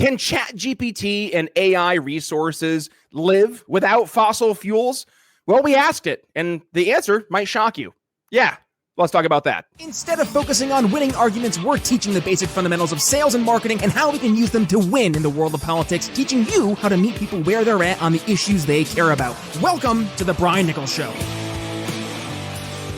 Can ChatGPT and AI resources live without fossil fuels? Well, we asked it, and the answer might shock you. Yeah, let's talk about that. Instead of focusing on winning arguments, we're teaching the basic fundamentals of sales and marketing and how we can use them to win in the world of politics, teaching you how to meet people where they're at on the issues they care about. Welcome to The Brian Nichols Show.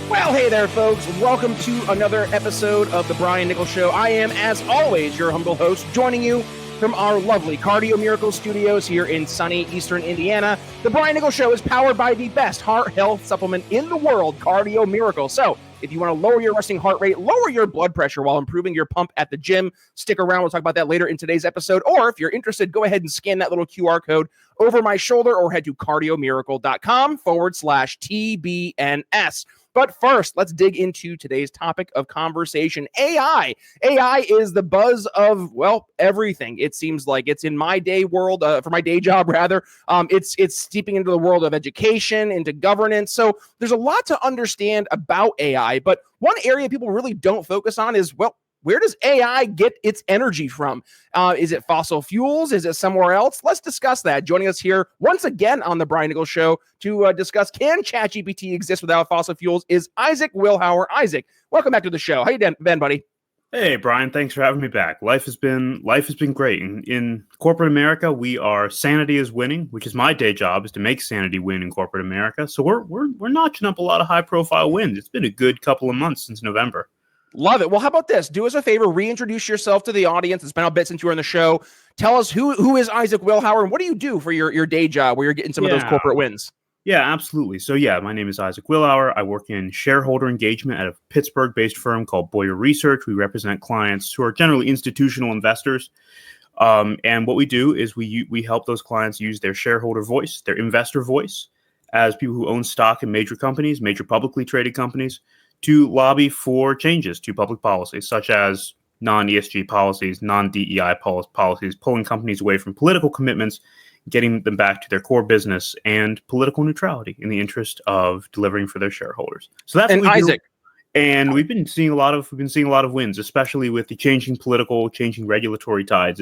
Well, hey there, folks. Welcome to another episode of The Brian Nichols Show. I am, as always, your humble host, joining you from our lovely Cardio Miracle studios here in sunny Eastern Indiana. The Brian Nichols Show is powered by the best heart health supplement in the world, Cardio Miracle. So if you want to lower your resting heart rate, lower your blood pressure while improving your pump at the gym, stick around. We'll talk about that later in today's episode. Or if you're interested, go ahead and scan that little QR code over my shoulder or head to cardiomiracle.com/TBNS. But first, let's dig into today's topic of conversation, AI. AI is the buzz of, well, everything. It seems like it's in my day world, for my day job, rather. It's steeping into the world of education, into governance. So there's a lot to understand about AI. But one area people really don't focus on is, well, where does AI get its energy from? Is it fossil fuels? Is it somewhere else? Let's discuss that. Joining us here once again on the Brian Nichols Show to discuss can ChatGPT exist without fossil fuels is Isaac Willhower. Isaac, welcome back to the show. How you been, buddy? Hey, Brian. Thanks for having me back. Life has been great. In corporate America, we are sanity is winning, which is my day job, is to make sanity win in corporate America. So we're notching up a lot of high profile wins. It's been a good couple of months since November. Love it. Well, how about this? Do us a favor, reintroduce yourself to the audience. It's been a bit since you were on the show. Tell us who is Isaac Willhower and what do you do for your day job where you're getting some of those corporate wins? Yeah, absolutely. So my name is Isaac Willhower. I work in shareholder engagement at a Pittsburgh-based firm called Boyer Research. We represent clients who are generally institutional investors. And what we do is we help those clients use their shareholder voice, their investor voice, as people who own stock in major companies, major publicly traded companies, to lobby for changes to public policies, such as non-ESG policies, non-DEI policies, pulling companies away from political commitments, getting them back to their core business and political neutrality in the interest of delivering for their shareholders. So that's what we Isaac do. And we've been seeing a lot of wins, especially with the changing regulatory tides.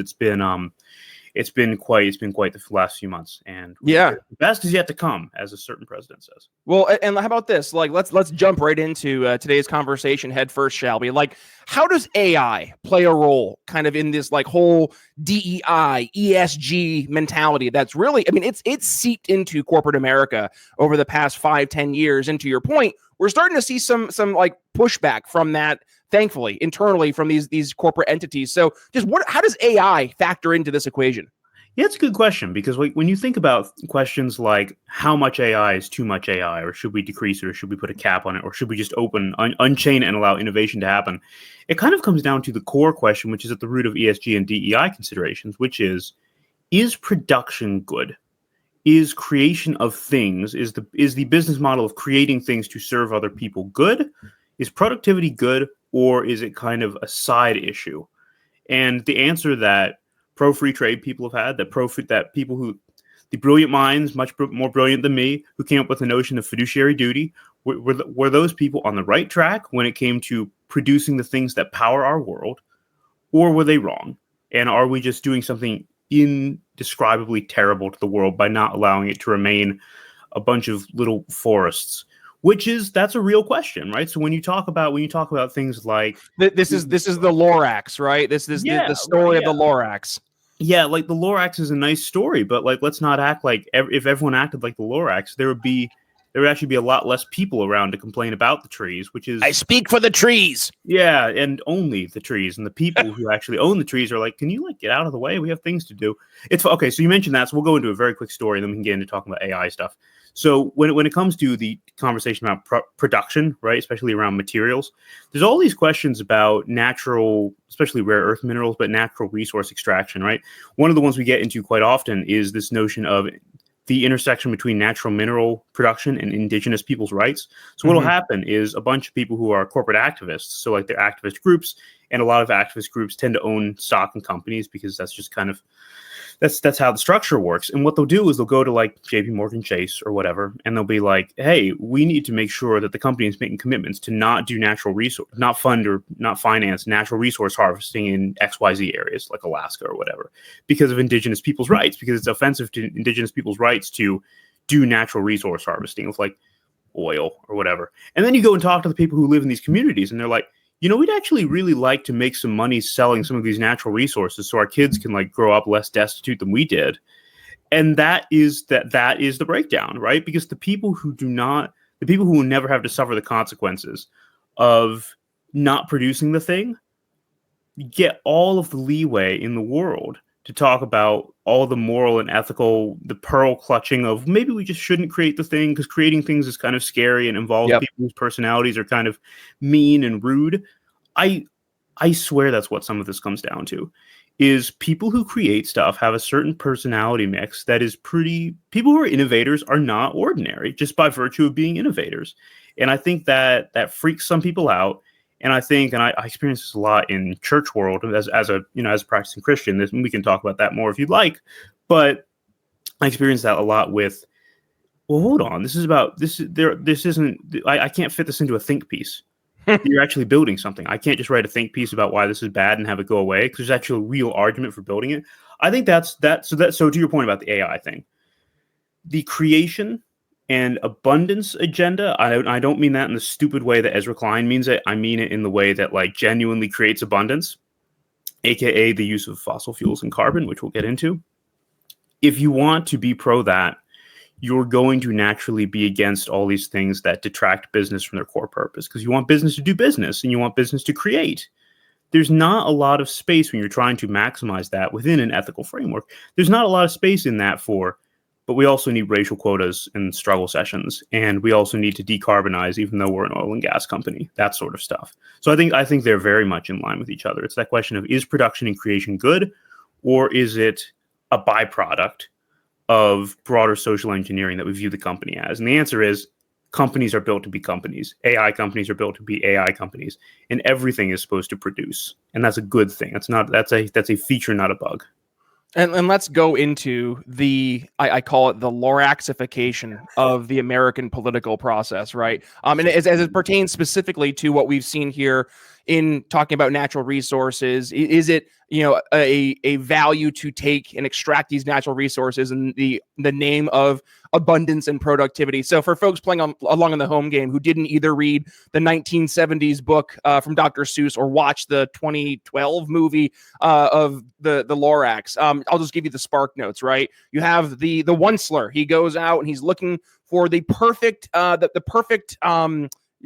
It's been quite the last few months, and the best is yet to come, as a certain president says. Well, and how about this? Like, let's jump right into today's conversation head first, shall we? Like, how does AI play a role, kind of in this like whole DEI, ESG mentality? That's really, I mean, it's seeped into corporate America over the past 5-10 years. And to your point, we're starting to see some like pushback from that, thankfully, internally from these corporate entities. So just how does AI factor into this equation? Yeah, it's a good question, because when you think about questions like how much AI is too much AI, or should we decrease it, or should we put a cap on it, or should we just unchain it and allow innovation to happen, it kind of comes down to the core question, which is at the root of ESG and DEI considerations, which is production good? Is creation of things, is the business model of creating things to serve other people good? Is productivity good, or is it kind of a side issue? And the answer that pro-free trade people have had, the brilliant minds, much more brilliant than me, who came up with the notion of fiduciary duty, were those people on the right track when it came to producing the things that power our world, or were they wrong? And are we just doing something indescribably terrible to the world by not allowing it to remain a bunch of little forests? That's a real question, right? So when you talk about things like this is the Lorax, right? This is the story of the Lorax. Yeah, like the Lorax is a nice story, but like let's not act like if everyone acted like the Lorax, there would actually be a lot less people around to complain about the trees, which is... I speak for the trees. Yeah, and only the trees. And the people who actually own the trees are like, can you get out of the way? We have things to do. It's okay, so you mentioned that, so we'll go into a very quick story, and then we can get into talking about AI stuff. So when it comes to the conversation about production, right, especially around materials, there's all these questions about natural, especially rare earth minerals, but natural resource extraction, right? One of the ones we get into quite often is this notion of the intersection between natural mineral production and indigenous people's rights. So what will happen is a bunch of people who are corporate activists, so like they're activist groups, and a lot of activist groups tend to own stock in companies because that's just kind of That's how the structure works. And what they'll do is they'll go to like JP Morgan Chase or whatever, and they'll be like, hey, we need to make sure that the company is making commitments to not do not fund or not finance natural resource harvesting in XYZ areas like Alaska or whatever, because of indigenous people's rights, because it's offensive to indigenous people's rights to do natural resource harvesting of like oil or whatever. And then you go and talk to the people who live in these communities, and they're like, we'd actually really like to make some money selling some of these natural resources so our kids can like grow up less destitute than we did. And that is the breakdown, right? Because the people who will never have to suffer the consequences of not producing the thing get all of the leeway in the world to talk about all the moral and ethical, the pearl clutching of maybe we just shouldn't create the thing because creating things is kind of scary and involves people whose personalities are kind of mean and rude. I swear that's what some of this comes down to, is people who create stuff have a certain personality mix that is people who are innovators are not ordinary just by virtue of being innovators. And I think that freaks some people out. And I think, and I experience this a lot in church world as a practicing Christian. We can talk about that more if you'd like, but I experience that a lot with, well, hold on, I can't fit this into a think piece. You're actually building something. I can't just write a think piece about why this is bad and have it go away because there's actually a real argument for building it. I think so to your point about the AI thing, the creation and abundance agenda, I don't mean that in the stupid way that Ezra Klein means it. I mean it in the way that like genuinely creates abundance, aka the use of fossil fuels and carbon, which we'll get into. If you want to be pro that, you're going to naturally be against all these things that detract business from their core purpose, because you want business to do business and you want business to create. There's not a lot of space when you're trying to maximize that within an ethical framework. There's not a lot of space in that but we also need racial quotas and struggle sessions, and we also need to decarbonize, even though we're an oil and gas company, that sort of stuff. So I think they're very much in line with each other. It's that question of, is production and creation good, or is it a byproduct of broader social engineering that we view the company as? And the answer is, companies are built to be companies. AI companies are built to be AI companies, and everything is supposed to produce, and that's a good thing. That's a feature, not a bug. And let's go into I call it the Loraxification of the American political process, right? And as it pertains specifically to what we've seen here in talking about natural resources, is it a value to take and extract these natural resources in the name of abundance and productivity? So for folks playing along in the home game who didn't either read the 1970s book from Dr. Seuss or watch the 2012 movie of the Lorax, I'll just give you the spark notes, right? You have the Onceler. He goes out and he's looking for the perfect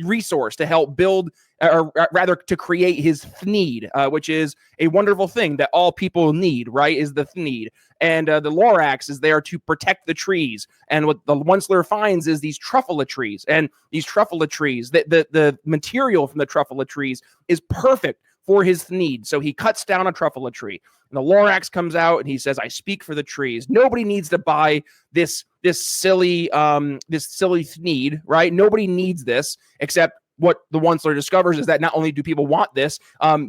resource to help build, or rather to create his thneed, which is a wonderful thing that all people need, right? Is the thneed. And the Lorax is there to protect the trees. And what the Onceler finds is these truffula trees. And these truffula trees, the material from the truffula trees is perfect for his thneed. So he cuts down a truffula tree. And the Lorax comes out and he says, I speak for the trees. Nobody needs to buy this silly thneed, right? Nobody needs this, except what the Onceler discovers is that not only do people want this,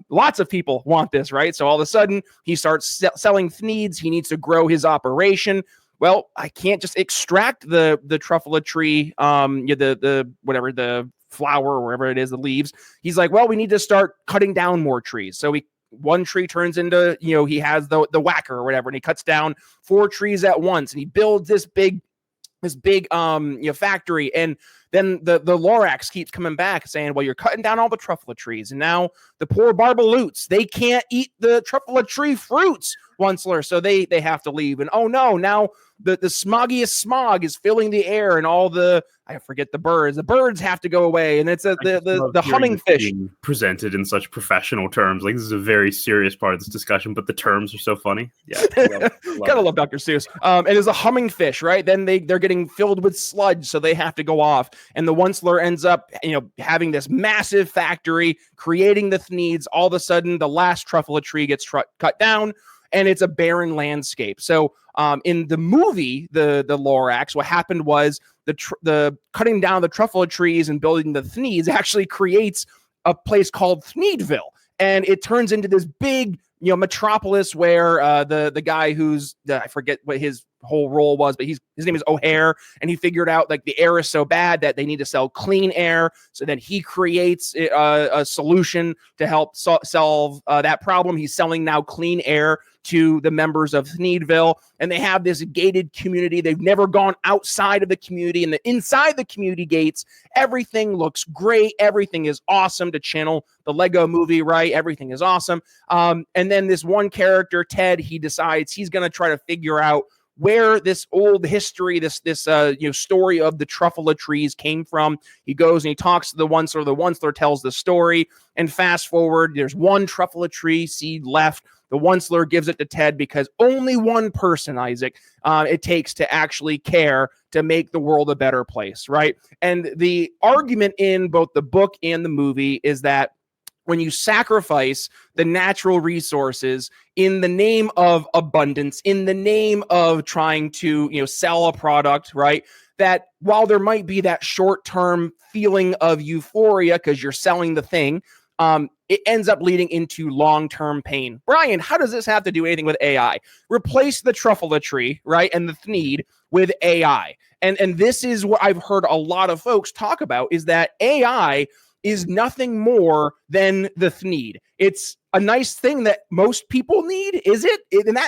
lots of people want this, right? So all of a sudden he starts selling thneeds. He needs to grow his operation. Well, I can't just extract the truffula tree, the flower or wherever it is, the leaves. He's like, well, we need to start cutting down more trees. So one tree turns into, he has the whacker or whatever, and he cuts down 4 trees at once, and he builds this big factory. And then the Lorax keeps coming back saying, well, you're cutting down all the truffula trees, and now the poor barbaloots, they can't eat the truffula tree fruits, Onceler, so they have to leave. And oh no, now the smoggiest smog is filling the air, and all I forget the birds have to go away, and it's the humming fish presented in such professional terms. Like, this is a very serious part of this discussion, but the terms are so funny. Yeah, gotta love Dr. Seuss. And there's a humming fish, right? Then they're getting filled with sludge, so they have to go off. And the Onceler ends up, having this massive factory, creating the thneeds. All of a sudden, the last truffula tree gets cut down, and it's a barren landscape. So in the movie, the Lorax, what happened was the cutting down the truffula trees and building the thneeds actually creates a place called Thneedville. And it turns into this big Metropolis, where the guy who's I forget what his whole role was, but his name is O'Hare, and he figured out like the air is so bad that they need to sell clean air. So then he creates a solution to help solve that problem. He's selling now clean air to the members of Thneedville, and they have this gated community. They've never gone outside of the community, and inside the community gates, everything looks great. Everything is awesome, to channel the Lego movie, right? Everything is awesome. And then this one character, Ted, he decides he's going to try to figure out where this old history, this story of the truffula trees came from. He goes and he talks to the Onceler. The Onceler tells the story, and fast forward, there's one truffula tree seed left. The Onceler gives it to Ted because only one person, Isaac, it takes to actually care to make the world a better place, right? And the argument in both the book and the movie is that when you sacrifice the natural resources in the name of abundance, in the name of trying to, sell a product, right? That while there might be that short-term feeling of euphoria because you're selling the thing, it ends up leading into long-term pain. Brian, how does this have to do anything with AI? Replace the truffula tree, right, and the Thneed with AI. And this is what I've heard a lot of folks talk about, is that AI is nothing more than the Thneed. It's a nice thing that most people need, is it?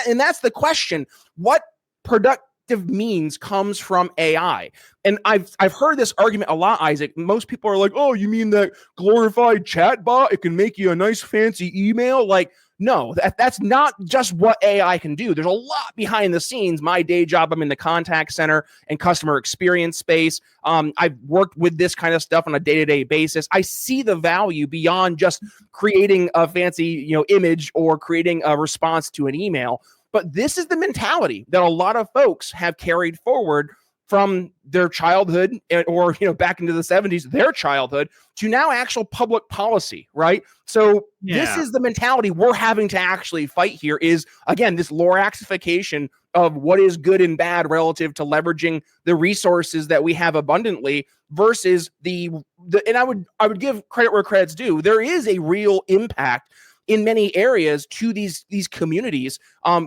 And that's the question. What productive means comes from AI? And I've heard this argument a lot, Isaac. Most people are like, oh, you mean that glorified chatbot? It can make you a nice fancy email? Like, no, that's not just what AI can do. There's a lot behind the scenes. My day job, I'm in the contact center and customer experience space. I've worked with this kind of stuff on a day-to-day basis. I see the value beyond just creating a fancy, image or creating a response to an email. But this is the mentality that a lot of folks have carried forward from their childhood or, back into the 70s, their childhood, to now actual public policy, right? So This is the mentality we're having to actually fight here, is, again, this loraxification of what is good and bad relative to leveraging the resources that we have abundantly versus and I would give credit where credit's due. There is a real impact in many areas to these communities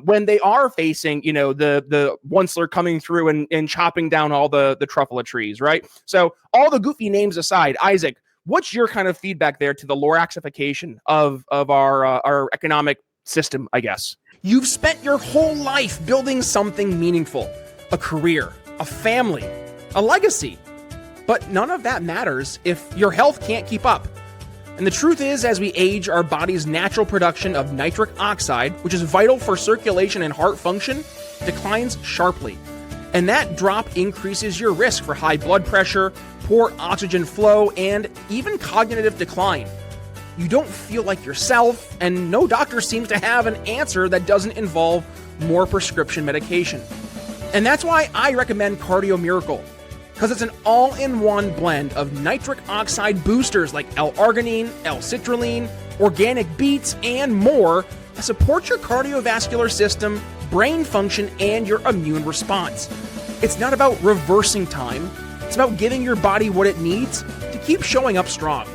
when they are facing, the Onceler coming through and chopping down all the truffula trees, right? So all the goofy names aside, Isaac, what's your kind of feedback there to the loraxification of our economic system, I guess? You've spent your whole life building something meaningful, a career, a family, a legacy. But none of that matters if your health can't keep up. And the truth is, as we age, our body's natural production of nitric oxide, which is vital for circulation and heart function, declines sharply. And that drop increases your risk for high blood pressure, poor oxygen flow, and even cognitive decline. You don't feel like yourself, and no doctor seems to have an answer that doesn't involve more prescription medication. And that's why I recommend Cardio Miracle, because it's an all-in-one blend of nitric oxide boosters like L-arginine, L-citrulline, organic beets, and more that support your cardiovascular system, brain function, and your immune response. It's not about reversing time. It's about giving your body what it needs to keep showing up strong.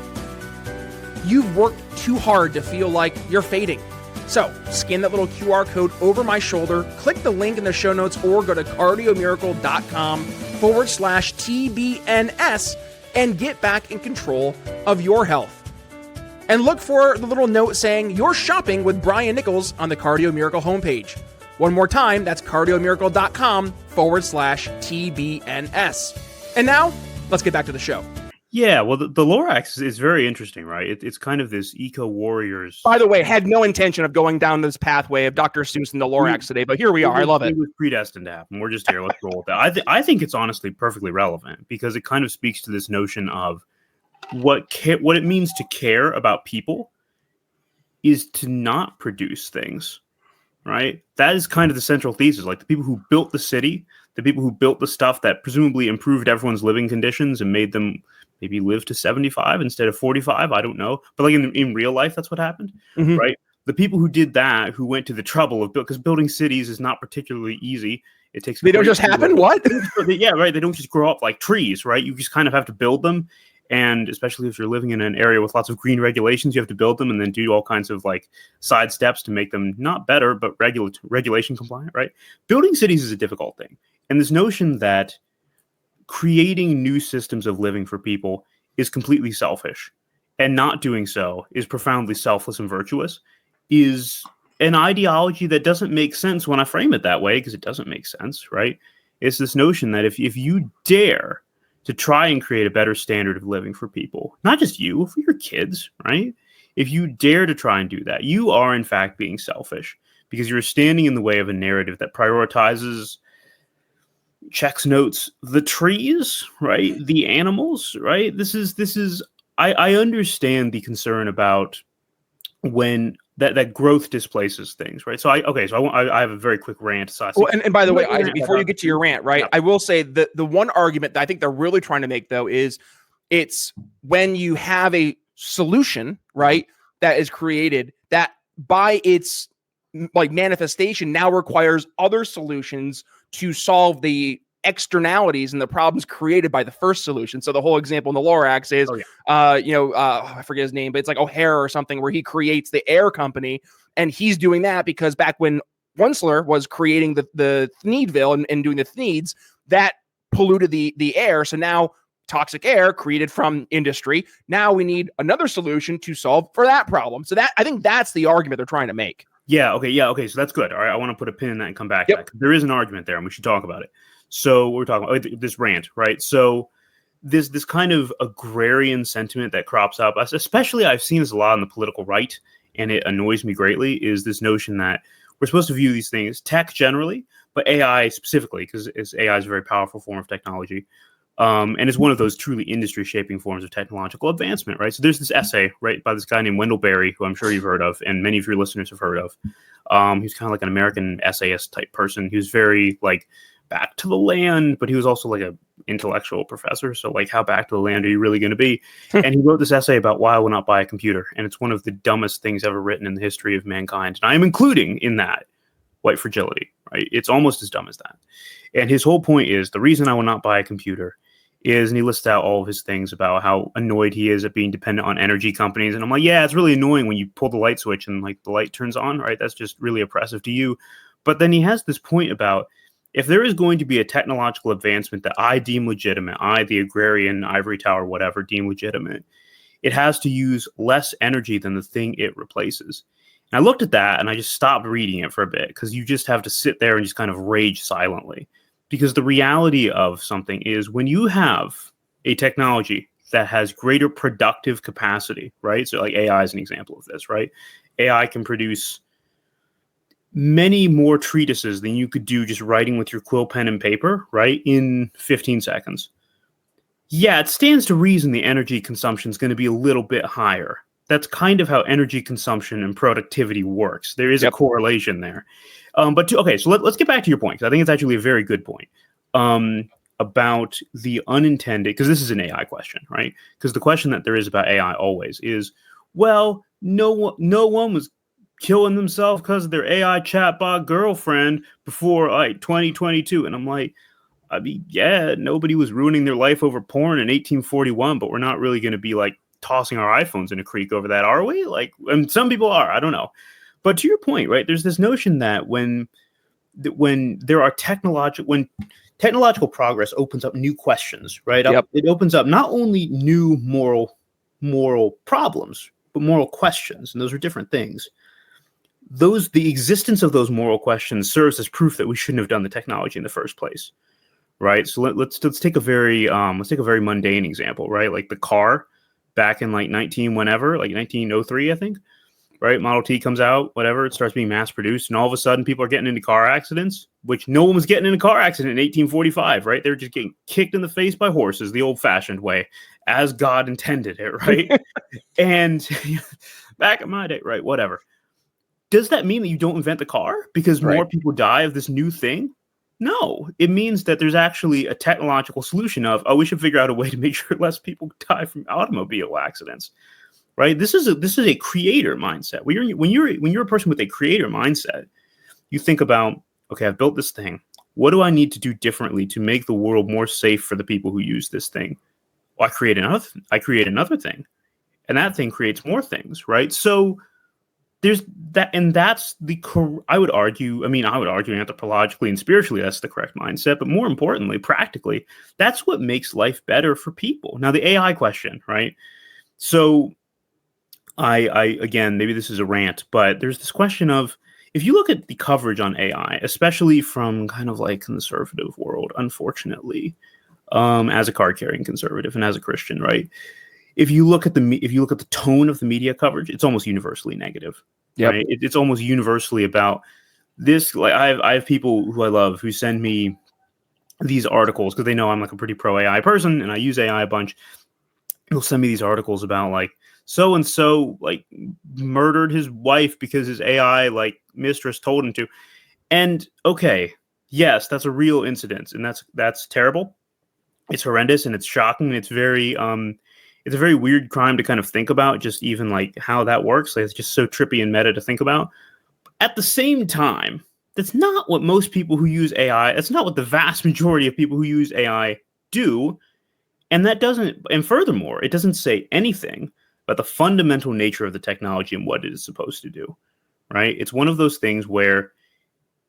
You've worked too hard to feel like you're fading. So scan that little QR code over my shoulder, click the link in the show notes, or go to cardiomiracle.com/TBNS and get back in control of your health. And look for the little note saying you're shopping with Brian Nichols on the Cardio Miracle homepage. One more time, that's cardiomiracle.com/TBNS. And now, let's get back to the show. Yeah, well, the Lorax is very interesting, right? It's kind of this eco-warriors. By the way, had no intention of going down this pathway of Dr. Seuss and the Lorax today, but here we are. I love it. It was predestined to happen. We're just here. Let's roll with that. I think it's honestly perfectly relevant because it kind of speaks to this notion of what it means to care about people is to not produce things, right? That is kind of the central thesis. Like the people who built the city, the people who built the stuff that presumably improved everyone's living conditions and made them maybe live to 75 instead of 45. I don't know. But like in real life, that's what happened, right? The people who did that, who went to the trouble of because building cities is not particularly easy. It takes. They don't just happen. What? Yeah, right. They don't just grow up like trees, right? You just kind of have to build them. And especially if you're living in an area with lots of green regulations, you have to build them and then do all kinds of like side steps to make them not better, but regulation compliant, right? Building cities is a difficult thing. And this notion that creating new systems of living for people is completely selfish and not doing so is profoundly selfless and virtuous is an ideology that doesn't make sense when I frame it that way, because it doesn't make sense, right? It's this notion that if you dare to try and create a better standard of living for people, not just you, for your kids, right? If you dare to try and do that, you are in fact being selfish because you're standing in the way of a narrative that prioritizes, checks notes, the trees, right? The animals, right? I understand the concern about when that growth displaces things, right? So I have a very quick rant. Well, and by the way, Isaac, before you get to your rant, right, yeah. I will say that the one argument that I think they're really trying to make, though, is it's when you have a solution, right, that is created that by its like manifestation now requires other solutions to solve the externalities and the problems created by the first solution. So the whole example in the Lorax is, I forget his name, but it's like O'Hare or something, where he creates the air company, and he's doing that because back when Wensler was creating the Thneedville and doing the Thneeds, that polluted the air. So now toxic air created from industry. Now we need another solution to solve for that problem. So that I think that's the argument they're trying to make. Yeah. Okay. So that's good. All right. I want to put a pin in that and come back to that. There is an argument there, and we should talk about it. So we're talking about this rant, right? So this kind of agrarian sentiment that crops up, especially I've seen this a lot on the political right, and it annoys me greatly, is this notion that we're supposed to view these things, tech generally, but AI specifically, because AI is a very powerful form of technology. And it's one of those truly industry-shaping forms of technological advancement, right? So there's this essay, right, by this guy named Wendell Berry, who I'm sure you've heard of, and many of your listeners have heard of. He's kind of like an American essayist type person. He was very, like, back to the land, but he was also like an intellectual professor. So, like, how back to the land are you really going to be? And he wrote this essay about why I will not buy a computer. And it's one of the dumbest things ever written in the history of mankind. And I am including in that white fragility, right? It's almost as dumb as that. And his whole point is the reason I will not buy a computer is, and he lists out all of his things about how annoyed he is at being dependent on energy companies. And I'm like, yeah, it's really annoying when you pull the light switch and like the light turns on, right? That's just really oppressive to you. But then he has this point about, if there is going to be a technological advancement that I deem legitimate, I, the agrarian, ivory tower, whatever, deem legitimate, it has to use less energy than the thing it replaces. And I looked at that and I just stopped reading it for a bit, because you just have to sit there and just kind of rage silently. Because the reality of something is, when you have a technology that has greater productive capacity, right? So like AI is an example of this, right? AI can produce many more treatises than you could do just writing with your quill pen and paper, right, in 15 seconds. Yeah, it stands to reason the energy consumption is going to be a little bit higher. That's kind of how energy consumption and productivity works. There is a correlation there. So let's get back to your point, because I think it's actually a very good point about the unintended, because this is an AI question, right? Because the question that there is about AI always is, well, no one was killing themselves because of their AI chatbot girlfriend before like 2022. And I'm like, I mean, yeah, nobody was ruining their life over porn in 1841, but we're not really going to be like tossing our iPhones in a creek over that, are we? Like, and some people are, I don't know. But to your point, right, there's this notion that when there are technological progress opens up new questions, right? It opens up not only new moral problems, but moral questions. And those are different things. The existence of those moral questions serves as proof that we shouldn't have done the technology in the first place, right? So let's take a very mundane example, right? Like the car back in like 1903, I think, right? Model T comes out, whatever, it starts being mass produced, and all of a sudden people are getting into car accidents, which no one was getting in a car accident in 1845, right? They were just getting kicked in the face by horses the old-fashioned way, as God intended it, right? And back in my day, right? Whatever. Does that mean that you don't invent the car because more people die of this new thing? No, it means that there's actually a technological solution of, we should figure out a way to make sure less people die from automobile accidents, right? This is a creator mindset. When you're a person with a creator mindset, you think about, okay, I've built this thing. What do I need to do differently to make the world more safe for the people who use this thing? Well, I create another thing, and that thing creates more things, right? So there's that, and that's I would argue anthropologically and spiritually that's the correct mindset, but more importantly, practically, that's what makes life better for people. Now, the AI question, right? So I again, maybe this is a rant, but there's this question of, if you look at the coverage on AI, especially from kind of like conservative world, unfortunately, as a card carrying conservative and as a Christian, right? If you look at the tone of the media coverage, it's almost universally negative. Yep. Right? It's almost universally about this. Like I have people who I love who send me these articles because they know I'm like a pretty pro AI person and I use AI a bunch. They'll send me these articles about like so and so like murdered his wife because his AI like mistress told him to. And okay, yes, that's a real incident, and that's terrible. It's horrendous and it's shocking and it's a very weird crime to kind of think about, just even like how that works. Like, it's just so trippy and meta to think about. At the same time, that's not what most people who use AI, that's not what the vast majority of people who use AI do. And furthermore, it doesn't say anything about the fundamental nature of the technology and what it is supposed to do, right? It's one of those things where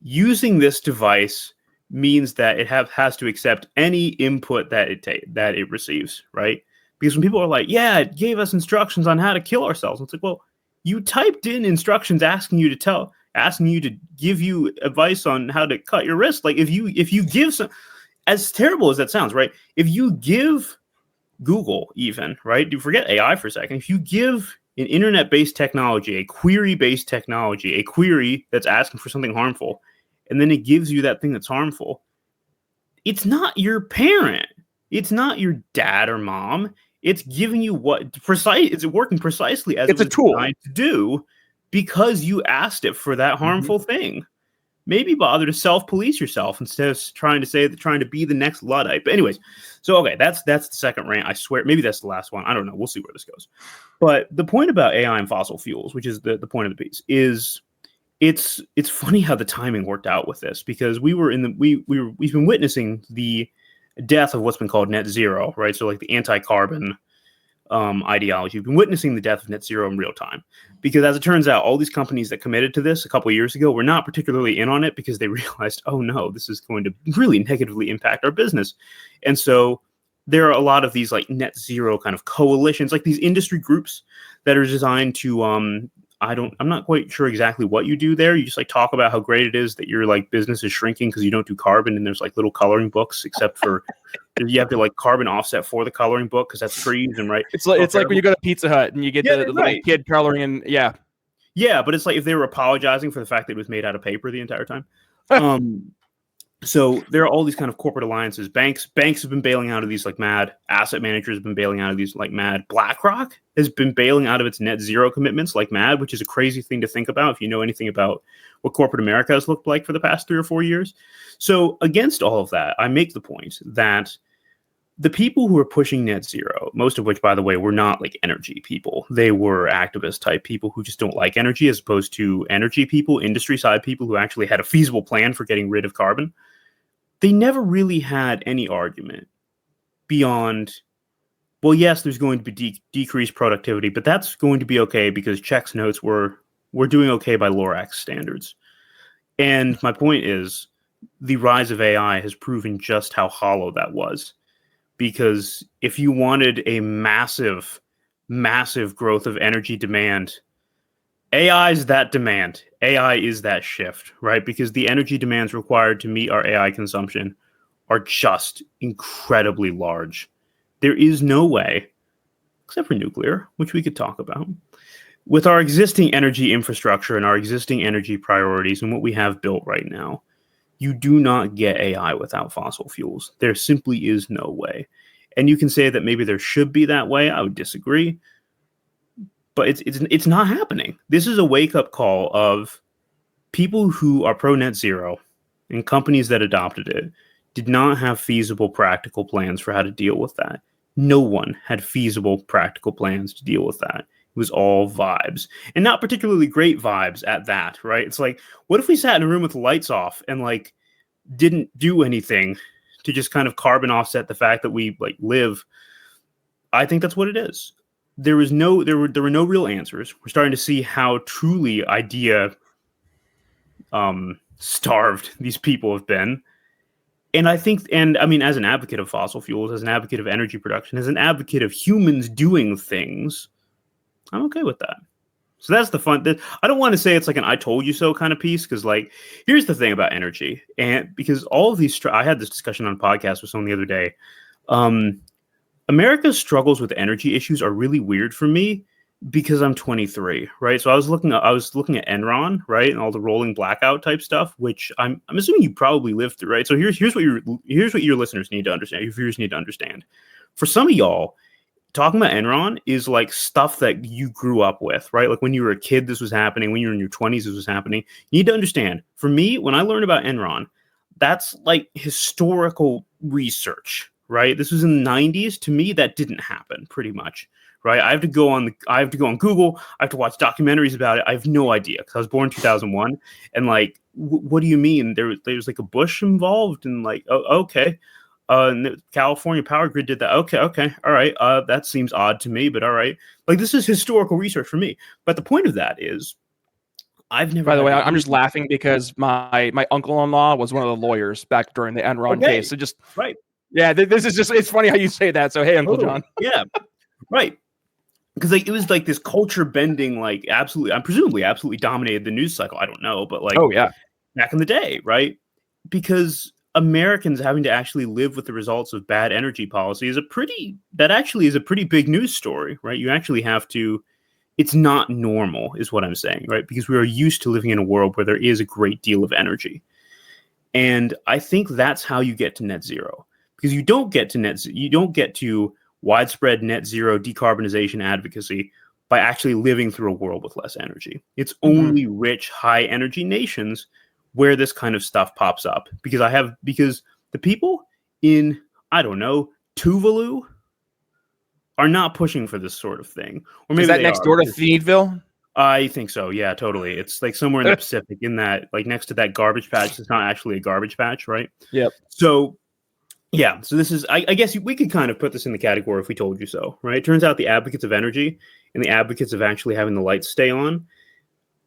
using this device means that it has to accept any input that it receives, right? Because when people are like, yeah, it gave us instructions on how to kill ourselves. It's like, well, you typed in instructions asking you to give you advice on how to cut your wrist. Like if you give some, as terrible as that sounds, right? If you give Google even, right? You forget AI for a second. If you give an internet-based technology, a query-based technology, a query that's asking for something harmful, and then it gives you that thing that's harmful, it's not your parent. It's not your dad or mom. It's giving you it's working precisely as it's it was a tool designed to do because you asked it for that harmful thing. Maybe bother to self-police yourself instead of trying to be the next Luddite. But anyways, so okay, that's the second rant. I swear, maybe that's the last one. I don't know. We'll see where this goes. But the point about AI and fossil fuels, which is the point of the piece, is it's funny how the timing worked out with this, because we've been witnessing the death of what's been called net zero, right? So like the anti-carbon ideology. We've been witnessing the death of net zero in real time, because as it turns out, all these companies that committed to this a couple of years ago were not particularly in on it, because they realized, oh no, this is going to really negatively impact our business. And so there are a lot of these like net zero kind of coalitions, like these industry groups that are designed to I'm not quite sure exactly what you do there. You just like talk about how great it is that your like business is shrinking because you don't do carbon, and there's like little coloring books, except for you have to like carbon offset for the coloring book because that's trees, and right. It's like when you go to Pizza Hut and you get the little kid coloring, and yeah, but it's like if they were apologizing for the fact that it was made out of paper the entire time. So there are all these kind of corporate alliances. Banks have been bailing out of these like mad. Asset managers have been bailing out of these like mad. BlackRock has been bailing out of its net zero commitments like mad, which is a crazy thing to think about if you know anything about what corporate America has looked like for the past 3 or 4 years. So against all of that, I make the point that the people who are pushing net zero, most of which, by the way, were not like energy people. They were activist type people who just don't like energy, as opposed to energy people, industry side people who actually had a feasible plan for getting rid of carbon. They never really had any argument beyond, well, yes, there's going to be decreased productivity, but that's going to be okay because checks notes we're doing okay by Lorax standards. And my point is, the rise of AI has proven just how hollow that was. Because if you wanted a massive, massive growth of energy demand, AI is that demand. AI is that shift, right? Because the energy demands required to meet our AI consumption are just incredibly large. There is no way, except for nuclear, which we could talk about, with our existing energy infrastructure and our existing energy priorities and what we have built right now, you do not get AI without fossil fuels. There simply is no way. And you can say that maybe there should be that way. I would disagree. But it's not happening. This is a wake-up call of people who are pro net zero and companies that adopted it did not have feasible practical plans for how to deal with that. No one had feasible practical plans to deal with that. It was all vibes, and not particularly great vibes at that, right? It's like, what if we sat in a room with the lights off and like didn't do anything to just kind of carbon offset the fact that we like live I think that's what it is. There were no real answers. We're starting to see how truly idea starved these people have been. And I mean, as an advocate of fossil fuels, as an advocate of energy production, as an advocate of humans doing things, I'm okay with that. So that's the fun. I don't want to say it's like an "I told you so" kind of piece, because like, here's the thing about energy, and because all of these, I had this discussion on a podcast with someone the other day. America's struggles with energy issues are really weird for me because I'm 23, right? So I was looking at Enron, right, and all the rolling blackout type stuff, which I'm assuming you probably lived through, right? So here's what your listeners need to understand. Your viewers need to understand. For some of y'all, talking about Enron is like stuff that you grew up with, right? Like when you were a kid, this was happening. When you were in your 20s, this was happening. You need to understand. For me, when I learned about Enron, that's like historical research, right? This was in the 90s. To me, that didn't happen pretty much, right? I have to go on Google. I have to watch documentaries about it. I have no idea because I was born in 2001. And like, what do you mean? There's like a Bush involved, and like, oh, okay. And the California Power Grid did that. Okay, all right. That seems odd to me, but all right. Like, this is historical research for me. But the point of that is, I've never. By the way, I'm just laughing because my uncle-in-law was one of the lawyers back during the Enron case. So just right. Yeah, this is just, it's funny how you say that. So hey, Uncle John. Yeah, right. Because like it was like this culture bending, like presumably absolutely dominated the news cycle. I don't know, but like, oh yeah, back in the day, right? Because Americans having to actually live with the results of bad energy policy is a pretty big news story, right? You actually have to, it's not normal is what I'm saying, right? Because we are used to living in a world where there is a great deal of energy. And I think that's how you get to net zero, because you don't get to widespread net zero decarbonization advocacy by actually living through a world with less energy. It's only rich, high energy nations where this kind of stuff pops up, because the people in, I don't know, Tuvalu are not pushing for this sort of thing. Or maybe is that next door to Thievedville? I think so. Yeah, totally. It's like somewhere in the Pacific, in that, like next to that garbage patch. It's not actually a garbage patch, right? Yep. So yeah, so this is, I guess we could kind of put this in the category "if we told you so," right? It turns out the advocates of energy and the advocates of actually having the lights stay on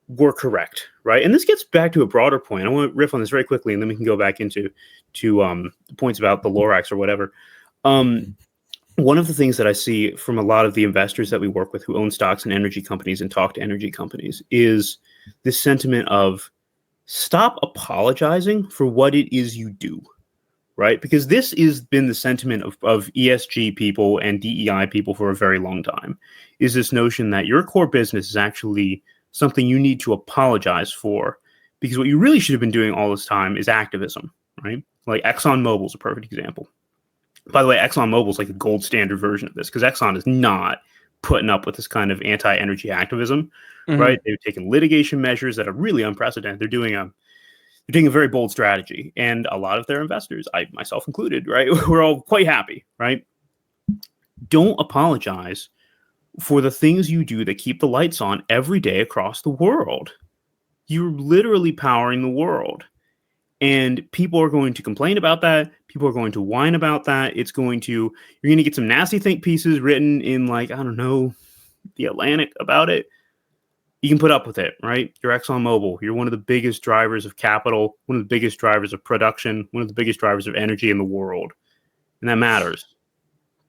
were correct, right? And this gets back to a broader point. I want to riff on this very quickly, and then we can go back into points about the Lorax or whatever. One of the things that I see from a lot of the investors that we work with who own stocks in energy companies and talk to energy companies is this sentiment of, stop apologizing for what it is you do, right? Because this has been the sentiment of ESG people and DEI people for a very long time, is this notion that your core business is actually something you need to apologize for, because what you really should have been doing all this time is activism, right? Like ExxonMobil is a perfect example. By the way, ExxonMobil is like the gold standard version of this, because Exxon is not putting up with this kind of anti-energy activism, right? They've taken litigation measures that are really unprecedented. They're doing a very bold strategy, and a lot of their investors, I myself included, right, we're all quite happy, right? Don't apologize for the things you do that keep the lights on every day across the world. You're literally powering the world. And people are going to complain about that. People are going to whine about that. You're going to get some nasty think pieces written in, like, I don't know, the Atlantic about it. You can put up with it, right? You're ExxonMobil. You're one of the biggest drivers of capital, one of the biggest drivers of production, one of the biggest drivers of energy in the world. And that matters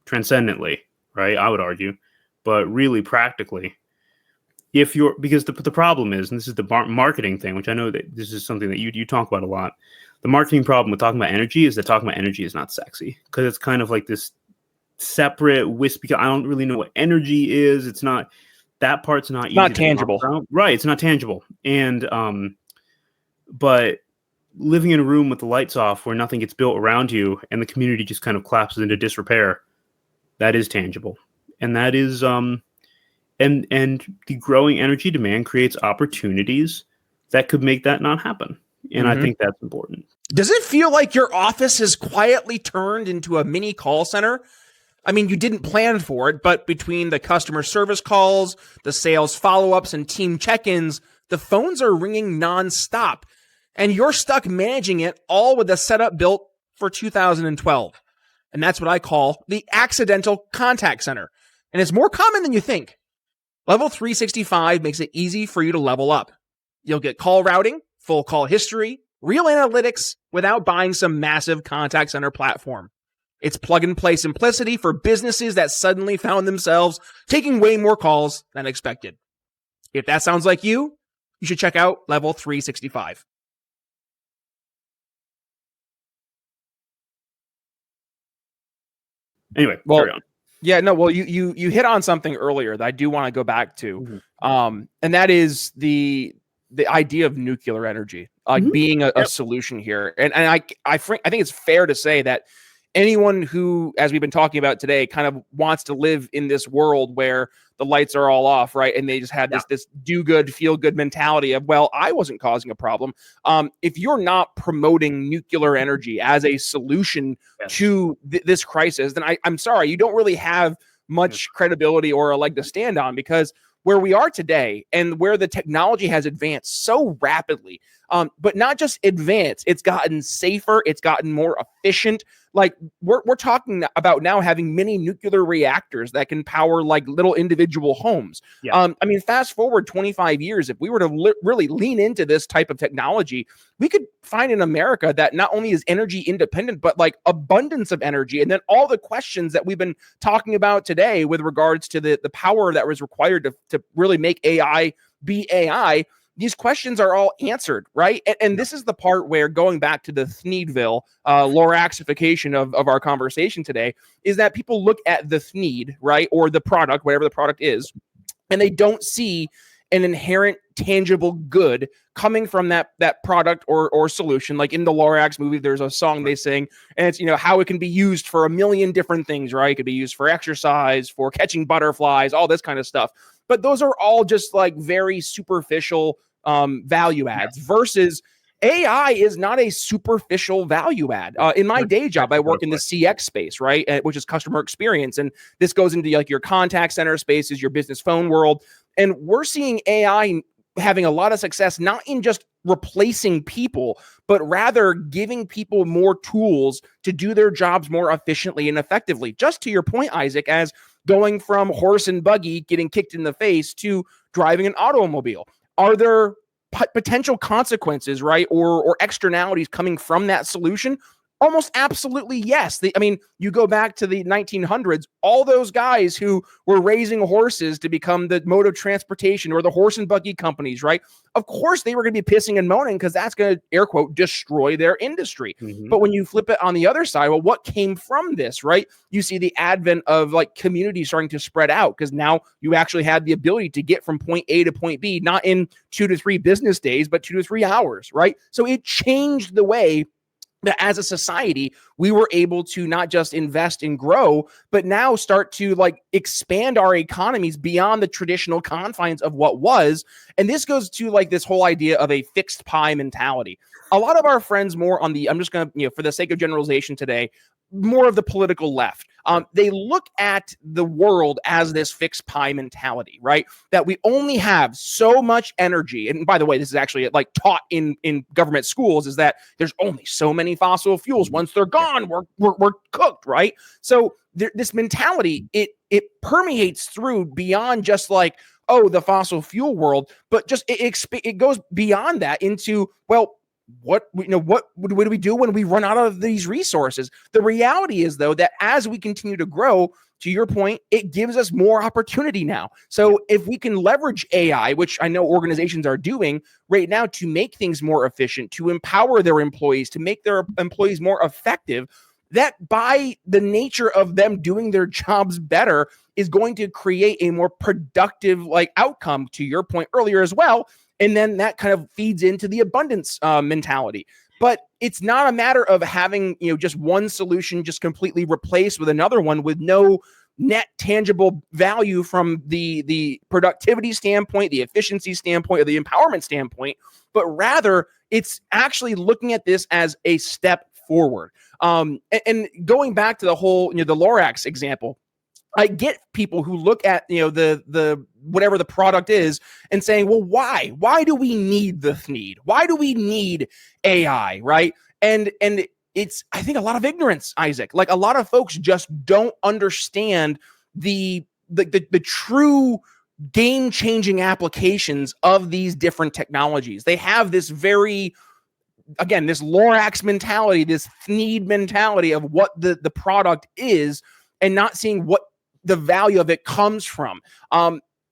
transcendently, right? I would argue. But really practically, because the problem is, and this is the marketing thing, which I know that this is something that you talk about a lot. The marketing problem with talking about energy is that talking about energy is not sexy, because it's kind of like this separate wispy. I don't really know what energy is. It's not, that part's not easy, not tangible, right? It's not tangible. And but living in a room with the lights off where nothing gets built around you and the community just kind of collapses into disrepair, that is tangible. And that is and the growing energy demand creates opportunities that could make that not happen. And I think that's important. Does it feel like your office has quietly turned into a mini call center? I mean, you didn't plan for it, but between the customer service calls, the sales follow-ups, and team check-ins, the phones are ringing nonstop. And you're stuck managing it all with a setup built for 2012. And that's what I call the accidental contact center. And it's more common than you think. Level 365 makes it easy for you to level up. You'll get call routing, full call history, real analytics without buying some massive contact center platform. It's plug-and-play simplicity for businesses that suddenly found themselves taking way more calls than expected. If that sounds like you should check out Level 365. Anyway, Well, carry on. Yeah, no, well, you hit on something earlier that I do want to go back to, and that is the idea of nuclear energy, being a solution here. And I think it's fair to say that anyone who, as we've been talking about today, kind of wants to live in this world where the lights are all off, right? And they just had this do good, feel good mentality of, well, I wasn't causing a problem. If you're not promoting nuclear energy as a solution to this crisis, then I'm sorry, you don't really have much credibility or a leg to stand on, because where we are today and where the technology has advanced so rapidly, but not just advanced, it's gotten safer, it's gotten more efficient. Like we're talking about now having mini nuclear reactors that can power like little individual homes. I mean, fast forward 25 years, if we were to really lean into this type of technology, we could find in America that not only is energy independent, but like abundance of energy. And then all the questions that we've been talking about today with regards to the power that was required to really make AI be AI, these questions are all answered, right? And this is the part where, going back to the Thneedville, Loraxification of our conversation today, is that people look at the Thneed, right, or the product, whatever the product is, and they don't see an inherent tangible good coming from that product or solution. Like in the Lorax movie, there's a song they sing, and it's, how it can be used for a million different things, right? It could be used for exercise, for catching butterflies, all this kind of stuff. But those are all just like very superficial value adds versus AI is not a superficial value add. In my day job, I work in the CX space, right? Which is customer experience. And this goes into like your contact center spaces, your business phone world. And we're seeing AI having a lot of success, not in just replacing people, but rather giving people more tools to do their jobs more efficiently and effectively. Just to your point, Isaac, as going from horse and buggy getting kicked in the face to driving an automobile. Are there potential consequences, right, or externalities coming from that solution? Almost absolutely, yes. I mean, you go back to the 1900s, all those guys who were raising horses to become the mode of transportation, or the horse and buggy companies, right? Of course, they were going to be pissing and moaning, because that's going to, air quote, destroy their industry. But when you flip it on the other side, well, what came from this, right? You see the advent of like communities starting to spread out, because now you actually had the ability to get from point A to point B, not in 2 to 3 business days, but 2 to 3 hours, right? So it changed the way that as a society, we were able to not just invest and grow, but now start to like expand our economies beyond the traditional confines of what was. And this goes to like this whole idea of a fixed pie mentality. A lot of our friends more on the, I'm just going to, for the sake of generalization today, more of the political left. They look at the world as this fixed pie mentality, right? That we only have so much energy. And by the way, this is actually like taught in government schools, is that there's only so many fossil fuels. Once they're gone, we're cooked, right? So this mentality, it permeates through beyond just like, oh, the fossil fuel world, but just it goes beyond that into, well, what do we do when we run out of these resources? The reality is, though, that as we continue to grow, to your point, it gives us more opportunity now. So if we can leverage AI, which I know organizations are doing right now, to make things more efficient, to empower their employees, to make their employees more effective, that by the nature of them doing their jobs better is going to create a more productive like outcome, to your point earlier as well. And then that kind of feeds into the abundance mentality. But it's not a matter of having, just one solution just completely replaced with another one with no net tangible value from the productivity standpoint, the efficiency standpoint, or the empowerment standpoint, but rather it's actually looking at this as a step forward. And going back to the whole, the Lorax example, I get people who look at, the whatever the product is and saying, well, why? Why do we need the Thneed? Why do we need AI, right? And it's, I think, a lot of ignorance, Isaac. Like, a lot of folks just don't understand the true game-changing applications of these different technologies. They have this very, again, this Lorax mentality, this need mentality of what the product is, and not seeing what the value of it comes from.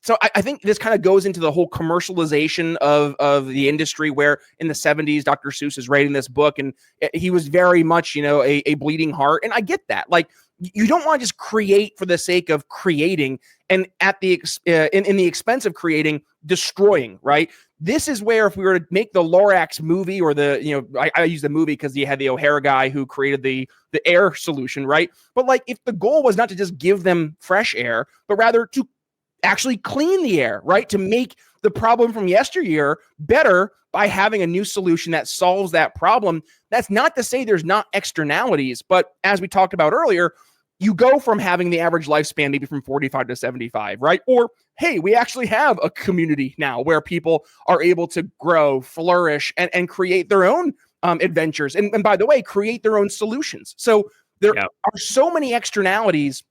So I think this kind of goes into the whole commercialization of the industry, where in the 70s, Dr. Seuss is writing this book, and he was very much, a bleeding heart. And I get that. Like, you don't want to just create for the sake of creating, and at the in the expense of creating, destroying, right? This is where, if we were to make the Lorax movie, or I use the movie because you had the O'Hara guy who created the air solution, right? But like, if the goal was not to just give them fresh air, but rather to actually clean the air, right? To make the problem from yesteryear better by having a new solution that solves that problem. That's not to say there's not externalities, but as we talked about earlier, you go from having the average lifespan maybe from 45 to 75, right? Or, hey, we actually have a community now where people are able to grow, flourish, and create their own adventures. And by the way, create their own solutions. So there are so many externalities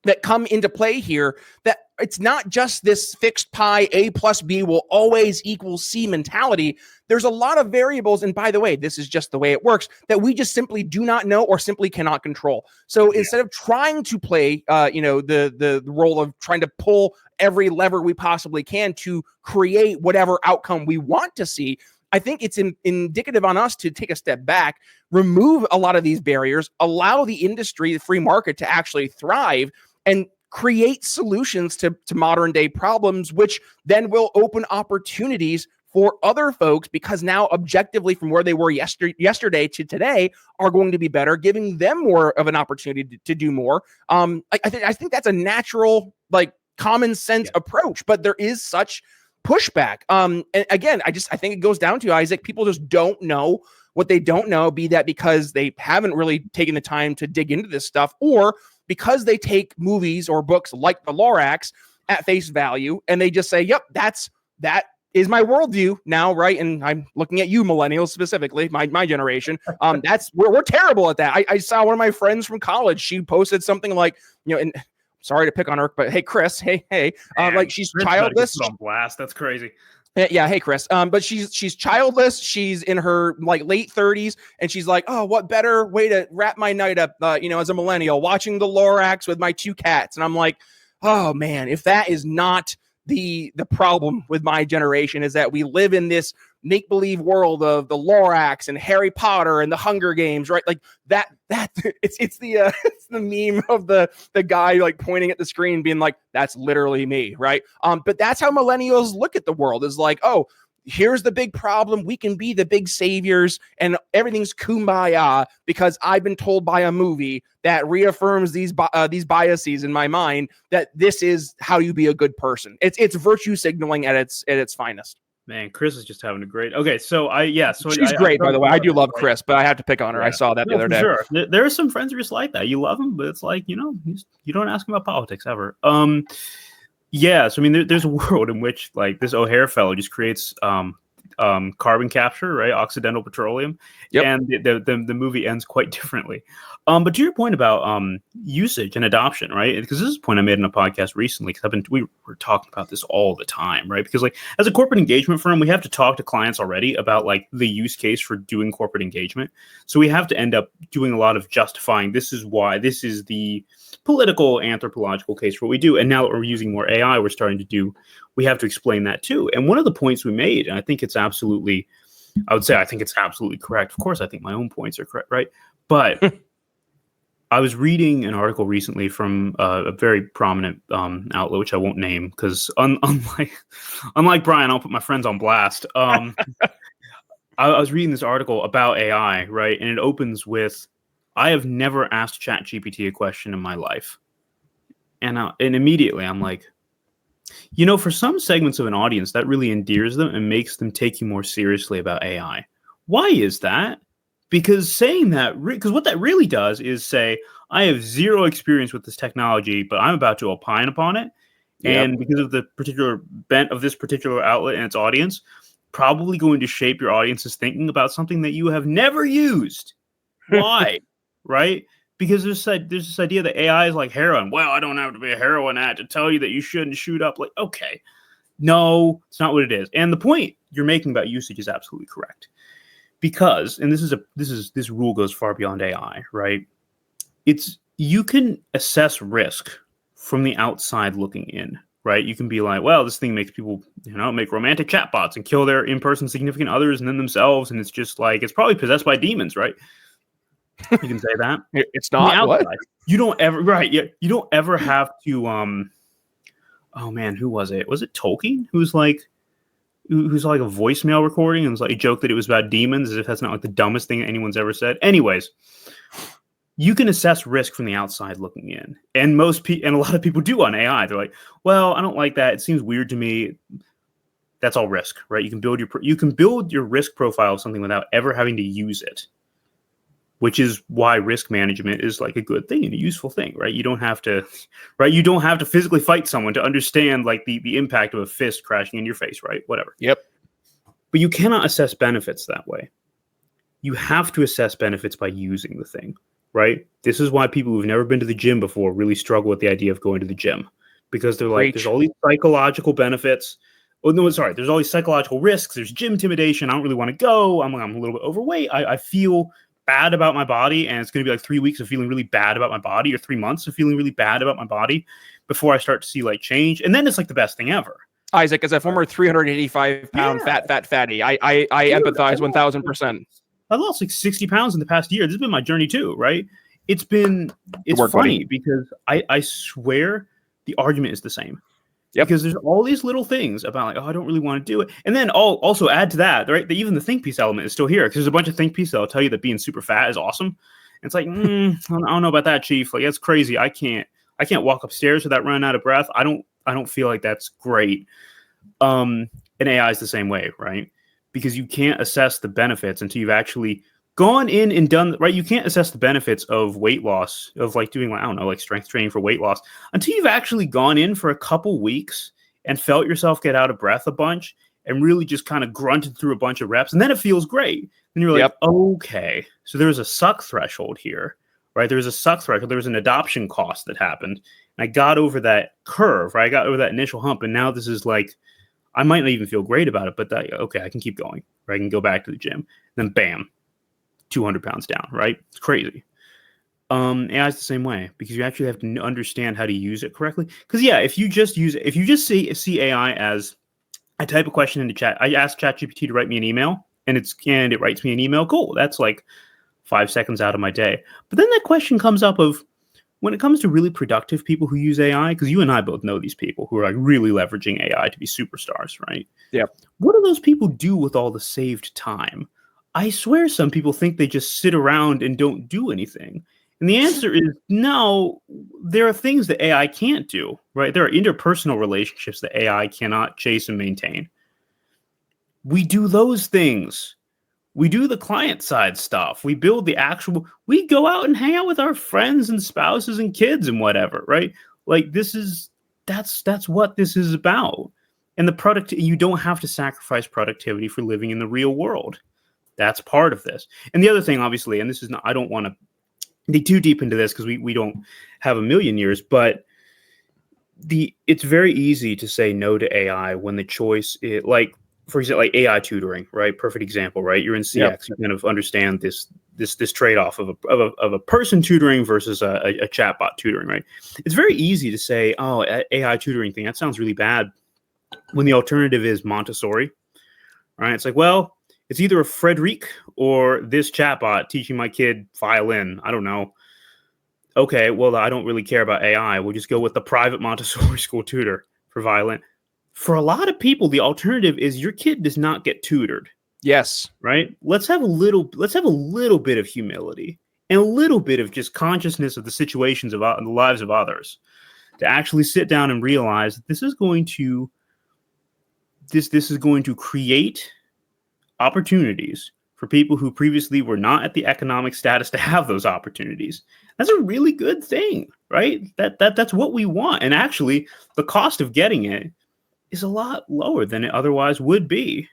that come into play here, that it's not just this fixed pie, A plus B will always equal C mentality. There's a lot of variables. And by the way, this is just the way it works, that we just simply do not know or simply cannot control. So instead of trying to play, the role of trying to pull every lever we possibly can to create whatever outcome we want to see, I think it's indicative on us to take a step back, remove a lot of these barriers, allow the industry, the free market, to actually thrive, and create solutions to modern day problems, which then will open opportunities for other folks, because now objectively, from where they were yesterday to today, are going to be better, giving them more of an opportunity to do more. I think that's a natural, like, common sense approach, but there is such pushback. And again, I think it goes down to, Isaac, people just don't know what they don't know, be that because they haven't really taken the time to dig into this stuff, or because they take movies or books like the Lorax at face value, and they just say, yep, that is my worldview now, right? And I'm looking at you, millennials specifically, my generation. We're terrible at that. I saw one of my friends from college. She posted something like, and sorry to pick on her, but hey, Chris, hey, Man, like, she's Chris childless. On blast. That's crazy. Yeah, hey Chris. But she's childless. She's in her late 30s, and she's like, oh, what better way to wrap my night up, as a millennial, watching the Lorax with my 2 cats. And I'm like, oh man, if that is not the problem with my generation, is that we live in this make-believe world of the Lorax and Harry Potter and the Hunger Games, right? Like that it's the meme of the guy like pointing at the screen being like, that's literally me, right? But that's how millennials look at the world, is like, oh, here's the big problem, we can be the big saviors and everything's kumbaya because I've been told by a movie that reaffirms these biases in my mind that this is how you be a good person. It's virtue signaling at its finest. Man, Chris is just having a great. Okay, so she's great, by the way. I do love Chris, but I have to pick on her. Yeah. I saw that the other day. Sure, there are some friends who are just like that. You love them, but it's like, you don't ask them about politics ever. Yeah, so I mean, there's a world in which, like, this O'Hare fellow just creates carbon capture, right? Occidental petroleum. Yep. And the movie ends quite differently. But to your point about usage and adoption, right? Because this is a point I made in a podcast recently, because we were talking about this all the time, right? Because, like, as a corporate engagement firm, we have to talk to clients already about, like, the use case for doing corporate engagement. So we have to end up doing a lot of justifying, this is why, this is the political anthropological case for what we do. And now that we're using more AI, we have to explain that too. And one of the points we made, and I think it's absolutely correct. Of course, I think my own points are correct, right? But I was reading an article recently from a very prominent outlet, which I won't name because unlike Brian, I'll put my friends on blast. I was reading this article about AI, right? And it opens with, I have never asked ChatGPT a question in my life. And immediately I'm like, for some segments of an audience, that really endears them and makes them take you more seriously about AI. Why is that? Because saying that, because what that really does is say, I have zero experience with this technology, but I'm about to opine upon it. Yep. And because of the particular bent of this particular outlet and its audience, probably going to shape your audience's thinking about something that you have never used. Why? Right? Because there's this idea that AI is like heroin. Well, I don't have to be a heroin addict to tell you that you shouldn't shoot up. Like, okay, no, it's not what it is. And the point you're making about usage is absolutely correct. Because, and this rule goes far beyond AI, right? You can assess risk from the outside looking in, right? You can be like, well, this thing makes people, make romantic chatbots and kill their in-person significant others and then themselves, and it's just like it's probably possessed by demons, right? You can say that. It's not what you don't ever right. Yeah, you don't ever have to. Oh man, who was it? Was it Tolkien? Who's like a voicemail recording and was like a joke that it was about demons, as if that's not like the dumbest thing that anyone's ever said. Anyways, you can assess risk from the outside looking in, and and a lot of people do on AI. They're like, well, I don't like that. It seems weird to me. That's all risk, right? You can build your risk profile of something without ever having to use it, which is why risk management is like a good thing and a useful thing, right? You don't have to, right? You don't have to physically fight someone to understand like the impact of a fist crashing in your face, right? Whatever. Yep. But you cannot assess benefits that way. You have to assess benefits by using the thing, right? This is why people who've never been to the gym before really struggle with the idea of going to the gym, because they're like, there's all these psychological benefits. Oh, no, sorry. There's all these psychological risks. There's gym intimidation. I don't really want to go. I'm a little bit overweight. I feel bad about my body, and it's going to be like 3 weeks of feeling really bad about my body, or 3 months of feeling really bad about my body before I start to see like change. And then it's like the best thing ever. Isaac, as a former 385-pound fatty, I empathize 1000%. I lost like 60 pounds in the past year. This has been my journey too, right? It's funny buddy. Because I swear the argument is the same. Yep. Because there's all these little things about like, oh, I don't really want to do it. And then also add to that, right? Even the think piece element is still here, because there's a bunch of think pieces that'll tell you that being super fat is awesome. And it's like, I don't know about that, Chief. Like, that's crazy. I can't walk upstairs without running out of breath. I don't feel like that's great. And AI is the same way, right? Because you can't assess the benefits until you've actually gone in and done, right? You can't assess the benefits of weight loss, of like doing, like, I don't know, like strength training for weight loss, until you've actually gone in for a couple weeks and felt yourself get out of breath a bunch and really just kind of grunted through a bunch of reps. And then it feels great. And you're like, okay, so there's a suck threshold here, right? There's a suck threshold. There was an adoption cost that happened. And I got over that curve, right? I got over that initial hump. And now this is like, I might not even feel great about it, but okay, I can keep going, right? I can go back to the gym. And then bam, 200 pounds down, right? It's crazy. AI is the same way, because you actually have to understand how to use it correctly. Because if you just see AI as I type a question into chat, I ask ChatGPT to write me an email, and it writes me an email. Cool. That's like 5 seconds out of my day. But then that question comes up of, when it comes to really productive people who use AI, because you and I both know these people who are like really leveraging AI to be superstars, right? Yeah. What do those people do with all the saved time? I swear some people think they just sit around and don't do anything. And the answer is no. There are things that AI can't do, right? There are interpersonal relationships that AI cannot chase and maintain. We do those things. We do the client side stuff. We build we go out and hang out with our friends and spouses and kids and whatever, right? Like that's what this is about. And you don't have to sacrifice productivity for living in the real world. That's part of this. And the other thing, obviously, and this is not, I don't want to dig too deep into this because we don't have a million years, but it's very easy to say no to AI when the choice is, like, for example, like AI tutoring, right? Perfect example, right? You're in CX, yep. You kind of understand this trade-off of a person tutoring versus a chatbot tutoring, right? It's very easy to say, oh, AI tutoring thing, that sounds really bad, when the alternative is Montessori, right? It's like, well, it's either a Frederic or this chatbot teaching my kid violin. I don't know. Okay, well, I don't really care about AI. We'll just go with the private Montessori school tutor for violin. For a lot of people, the alternative is your kid does not get tutored. Yes. Right? Let's have a little bit of humility and a little bit of just consciousness of the situations of the lives of others, to actually sit down and realize that this is going to create opportunities for people who previously were not at the economic status to have those opportunities. That's a really good thing, right? That's what we want. And actually, the cost of getting it is a lot lower than it otherwise would be,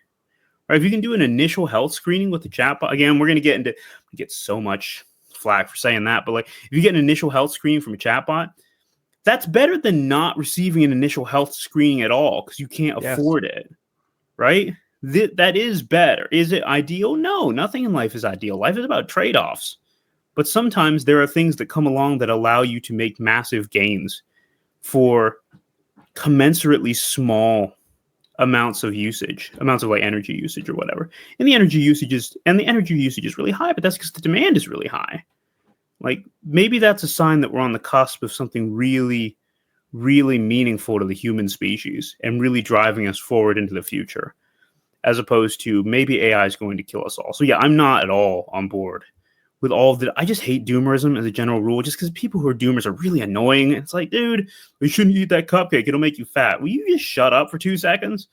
Right? If you can do an initial health screening with the chatbot, again, we're going to get so much flack for saying that, but like if you get an initial health screening from a chatbot, that's better than not receiving an initial health screening at all because you can't afford it, right? That is better. Is it ideal? No, nothing in life is ideal. Life is about trade-offs. But sometimes there are things that come along that allow you to make massive gains for commensurately small amounts of like energy usage or whatever. And the energy usage is really high, but that's because the demand is really high. Like maybe that's a sign that we're on the cusp of something really, really meaningful to the human species and really driving us forward into the future, as opposed to maybe AI is going to kill us all. So yeah, I'm not at all on board with all of the. I just hate doomerism as a general rule, just because people who are doomers are really annoying. It's like, dude, you shouldn't eat that cupcake. It'll make you fat. Will you just shut up for 2 seconds?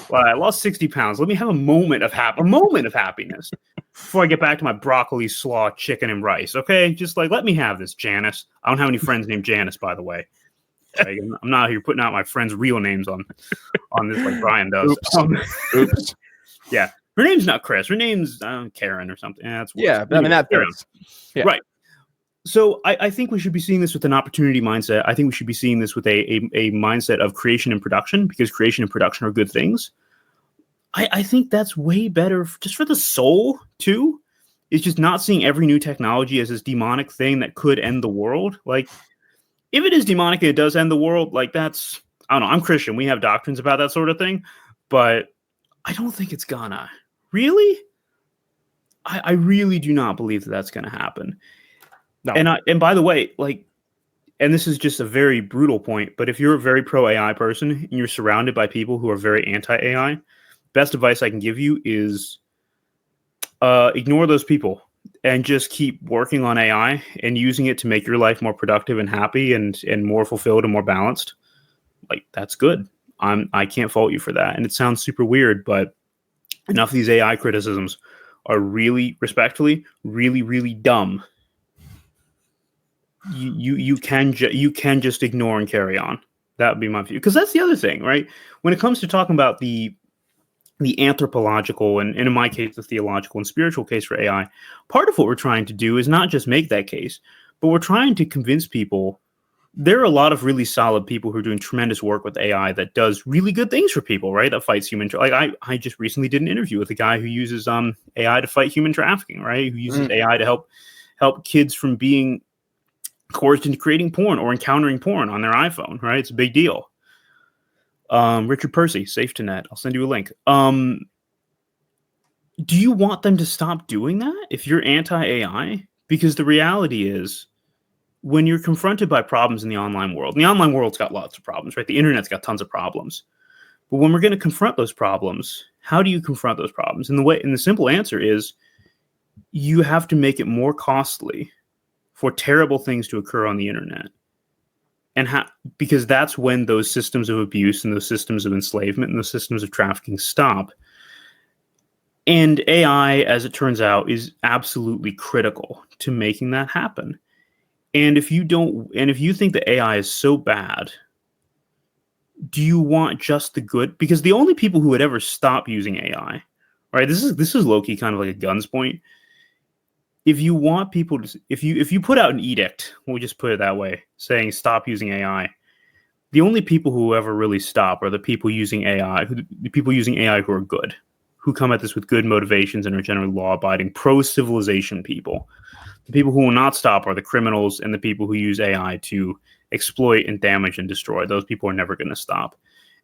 Well, I lost 60 pounds. Let me have a moment of happiness before I get back to my broccoli, slaw, chicken, and rice. Okay, just like let me have this, Janice. I don't have any friends named Janice, by the way. Like, I'm not here putting out my friends' real names on this like Brian does. Oops. Yeah, her name's not Chris. Her name's Karen or something. That's worse. Yeah, I mean that fits. Yeah. Right. So I think we should be seeing this with an opportunity mindset. I think we should be seeing this with a mindset of creation and production, because creation and production are good things. I think that's way better just for the soul too. It's just not seeing every new technology as this demonic thing that could end the world. Like if it is demonic and it does end the world, like that's, I don't know. I'm Christian. We have doctrines about that sort of thing, but I don't think it's gonna. Really? I really do not believe that that's going to happen. No. And by the way, like, and this is just a very brutal point, but if you're a very pro AI person and you're surrounded by people who are very anti AI, best advice I can give you is ignore those people and just keep working on AI and using it to make your life more productive and happy and more fulfilled and more balanced. Like that's good. I can't fault you for that. And it sounds super weird, but enough of these AI criticisms are really, respectfully, really, really dumb. You can just ignore and carry on. That would be my view. Because that's the other thing, right? When it comes to talking about the anthropological and in my case, the theological and spiritual case for AI, part of what we're trying to do is not just make that case, but we're trying to convince people. There are a lot of really solid people who are doing tremendous work with AI that does really good things for people, right? That fights human like I just recently did an interview with a guy who uses AI to fight human trafficking, right? Who uses AI to help kids from being coerced into creating porn or encountering porn on their iPhone, right? It's a big deal. Richard Percy, SafeToNet. I'll send you a link. Do you want them to stop doing that if you're anti-AI? Because the reality is, when you're confronted by problems in the online world, and the online world's got lots of problems, right? The internet's got tons of problems. But when we're going to confront those problems, how do you confront those problems? And the simple answer is you have to make it more costly for terrible things to occur on the internet. And because that's when those systems of abuse and those systems of enslavement and those systems of trafficking stop. And AI, as it turns out, is absolutely critical to making that happen. And if you think that AI is so bad, do you want just the good? Because the only people who would ever stop using AI, right? This is low-key kind of like a guns point. If you want people to, if you put out an edict, we'll just put it that way, saying stop using AI, the only people who ever really stop are the people using AI, who are good, who come at this with good motivations and are generally law-abiding, pro-civilization people. The people who will not stop are the criminals and the people who use AI to exploit and damage and destroy. Those people are never going to stop.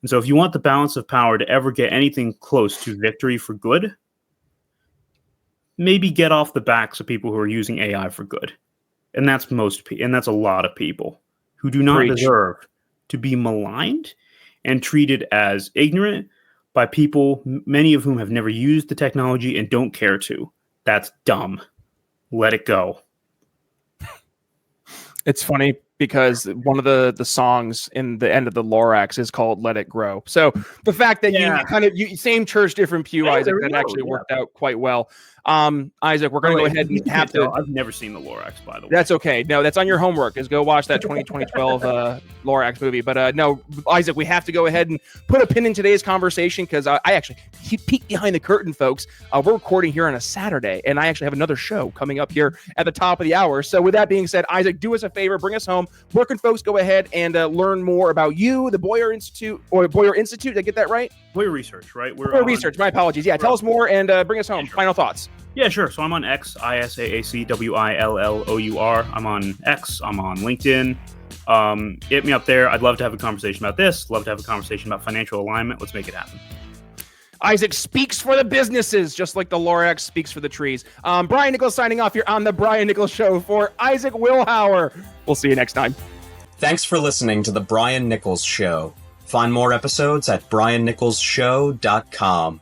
And so if you want the balance of power to ever get anything close to victory for good, maybe get off the backs of people who are using AI for good. And that's a lot of people who do not deserve to be maligned and treated as ignorant by people, many of whom have never used the technology and don't care to. That's dumb. Let it go. It's funny because one of the songs in the end of the Lorax is called "Let It Grow." So the fact that you same church, different pew, Isaac, that actually worked out quite well. Isaac, we're going to go ahead and have to. I've never seen the Lorax, by the way. That's okay. No, that's on your homework. Is go watch that 2012 Lorax movie. But no, Isaac, we have to go ahead and put a pin in today's conversation because I actually peeked behind the curtain, folks. We're recording here on a Saturday, and I actually have another show coming up here at the top of the hour. So with that being said, Isaac, do us a favor, bring us home. Where can folks go ahead and learn more about you, the Boyer Institute, or Boyer Institute? Did I get that right? Boyer Research, right? Boyer Research. My apologies. Yeah, tell us more and bring us home. Sure. Final thoughts. Yeah, sure. So I'm on X, ISAACWILLOUR. I'm on X. I'm on LinkedIn. Hit me up there. I'd love to have a conversation about this. Love to have a conversation about financial alignment. Let's make it happen. Isaac speaks for the businesses, just like the Lorax speaks for the trees. Brian Nichols signing off here on the Brian Nichols Show for Isaac Willhower. We'll see you next time. Thanks for listening to the Brian Nichols Show. Find more episodes at briannicholsshow.com.